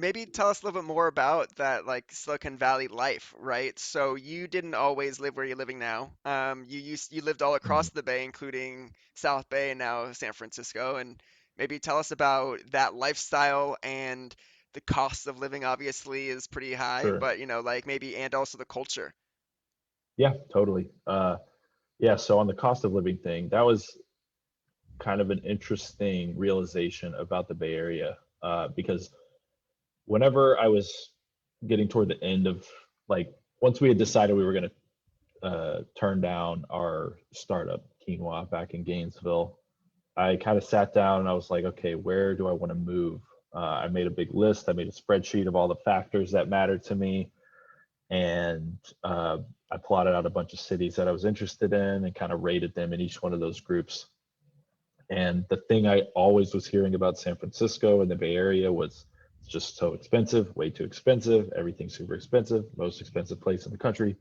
maybe tell us a little bit more about that, like Silicon Valley life, right? So you didn't always live where you're living now. You lived all across Mhm. the Bay, including South Bay and now San Francisco. And maybe tell us about that lifestyle and the cost of living. Obviously, is pretty high, Sure. but like maybe and also the culture. Yeah, totally. Yeah, so on the cost of living thing, that was kind of an interesting realization about the Bay Area, because whenever I was getting toward the end of, like, once we had decided we were going to turn down our startup quinoa back in Gainesville, I kind of sat down and I was like, okay, where do I want to move? I made a big list. I made a spreadsheet of all the factors that mattered to me, and I plotted out a bunch of cities that I was interested in and kind of rated them in each one of those groups. And the thing I always was hearing about San Francisco and the Bay Area was it's just so expensive, way too expensive. Everything's super expensive, most expensive place in the country.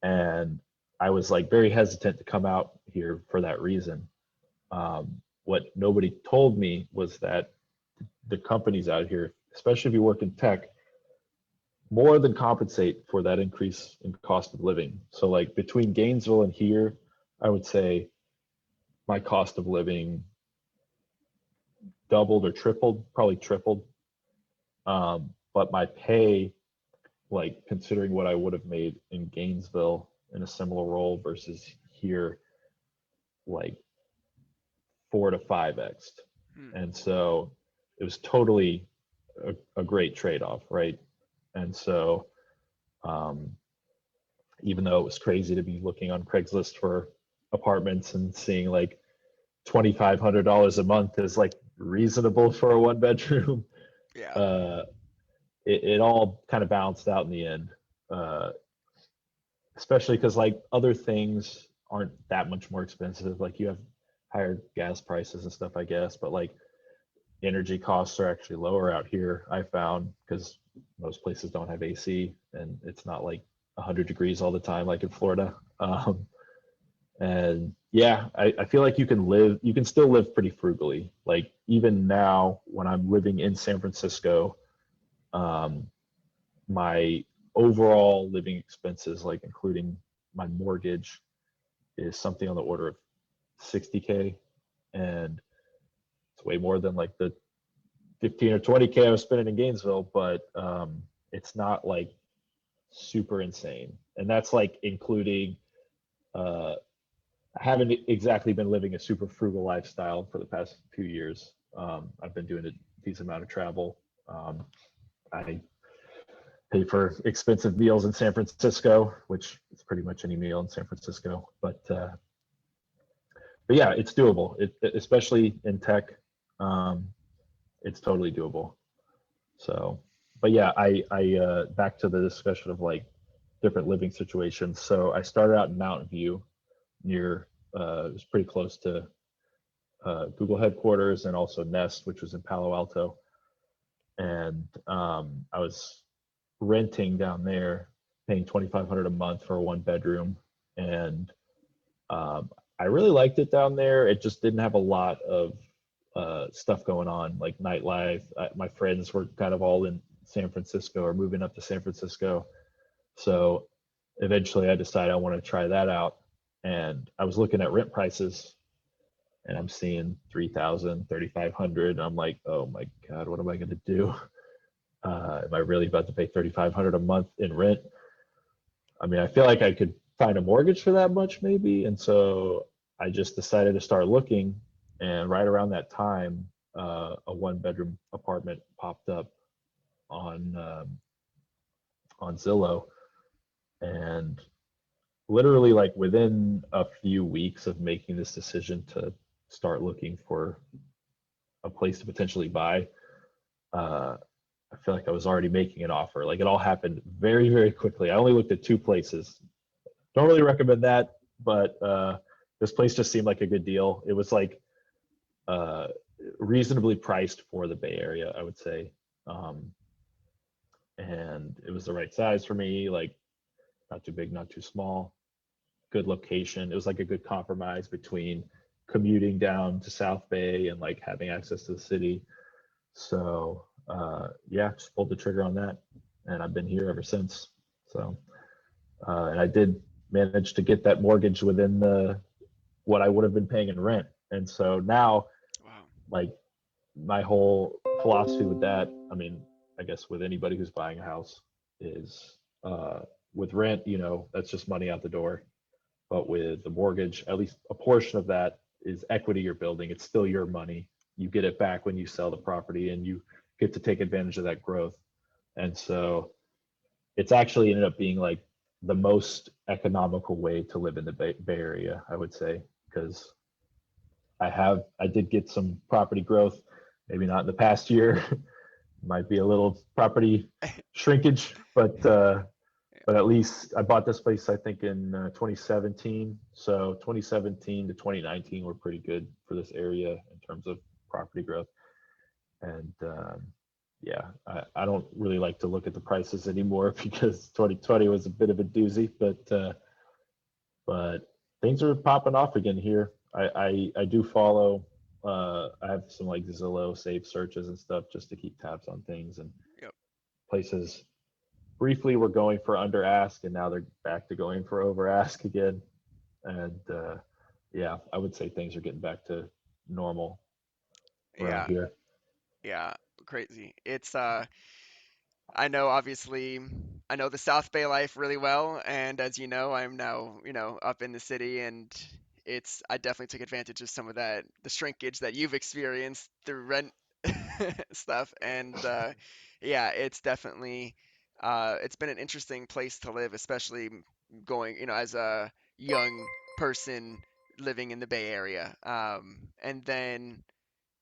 And I was like very hesitant to come out here for that reason. What nobody told me was that the companies out here, especially if you work in tech, more than compensate for that increase in cost of living. So like between Gainesville and here, I would say my cost of living doubled or tripled, probably tripled. But my pay, like considering what I would have made in Gainesville in a similar role versus here, like 4 to 5x. Hmm. And so it was totally a great trade-off, right? And so um, even though it was crazy to be looking on Craigslist for apartments and seeing like $2,500 a month is like reasonable for a one bedroom, Yeah. uh, it all kind of balanced out in the end. Uh, Especially because like other things aren't that much more expensive. Like you have higher gas prices and stuff, I guess, but like energy costs are actually lower out here, I found, because most places don't have AC and it's not like 100 degrees all the time like in Florida. And yeah, I feel like you can still live pretty frugally. Like even now, when I'm living in San Francisco, um, my overall living expenses, like including my mortgage, is something on the order of 60K, and it's way more than like the 15 or 20K I was spending in Gainesville, but it's not like super insane. And that's like including, I haven't exactly been living a super frugal lifestyle for the past few years. I've been doing a decent amount of travel. I pay for expensive meals in San Francisco, which is pretty much any meal in San Francisco. But yeah, it's doable. Especially in tech, um, it's totally doable. So, but yeah, I back to the discussion of like different living situations. So I started out in Mountain View near, it was pretty close to Google headquarters, and also Nest, which was in Palo Alto. And I was renting down there, paying 2,500 a month for a one bedroom, and um, I really liked it down there. It just didn't have a lot of stuff going on, like nightlife. My friends were kind of all in San Francisco or moving up to San Francisco, so eventually I decided I want to try that out. And I was looking at rent prices, and I'm seeing 3,000, 3,500. I'm like, oh my God, what am I going to do? Am I really about to pay 3,500 a month in rent? I mean, I feel like I could find a mortgage for that much maybe. And so I just decided to start looking. And right around that time, a one bedroom apartment popped up on Zillow. And literally, like within a few weeks of making this decision to start looking for a place to potentially buy, uh, I feel like I was already making an offer. Like it all happened very, very quickly. I only looked at two places. Don't really recommend that, but this place just seemed like a good deal. It was like uh, reasonably priced for the Bay Area, I would say, um, and it was the right size for me. Like not too big, not too small. Good location. It was like a good compromise between commuting down to South Bay and like having access to the city. So yeah, just pulled the trigger on that, and I've been here ever since. So, and I did manage to get that mortgage within the what I would have been paying in rent, and so now, Wow. like, my whole philosophy with that, I mean, I guess with anybody who's buying a house is with rent, that's just money out the door. But with the mortgage, at least a portion of that is equity you're building. It's still your money. You get it back when you sell the property, and you get to take advantage of that growth. And so it's actually ended up being like the most economical way to live in the Bay Area, I would say, because I did get some property growth, maybe not in the past year. Might be a little property shrinkage, but at least I bought this place I think in 2017. So 2017 to 2019 were pretty good for this area in terms of property growth. And yeah, I don't really like to look at the prices anymore because 2020 was a bit of a doozy, but things are popping off again here. I do follow. I have some like Zillow save searches and stuff just to keep tabs on things, and Yep. places briefly were going for under ask, and now they're back to going for over ask again. And yeah, I would say things are getting back to normal around Yeah. here. Yeah. Crazy. It's I know obviously I know the South Bay life really well, and as you know, I'm now, up in the city, and I definitely took advantage of some of that, the shrinkage that you've experienced through rent stuff, and yeah, it's definitely it's been an interesting place to live, especially going, as a young person living in the Bay Area. And then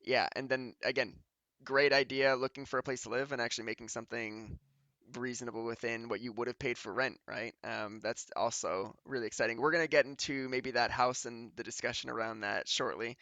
yeah, and then again, great idea looking for a place to live and actually making something reasonable within what you would have paid for rent, right? That's also really exciting. We're gonna get into maybe that house and the discussion around that shortly.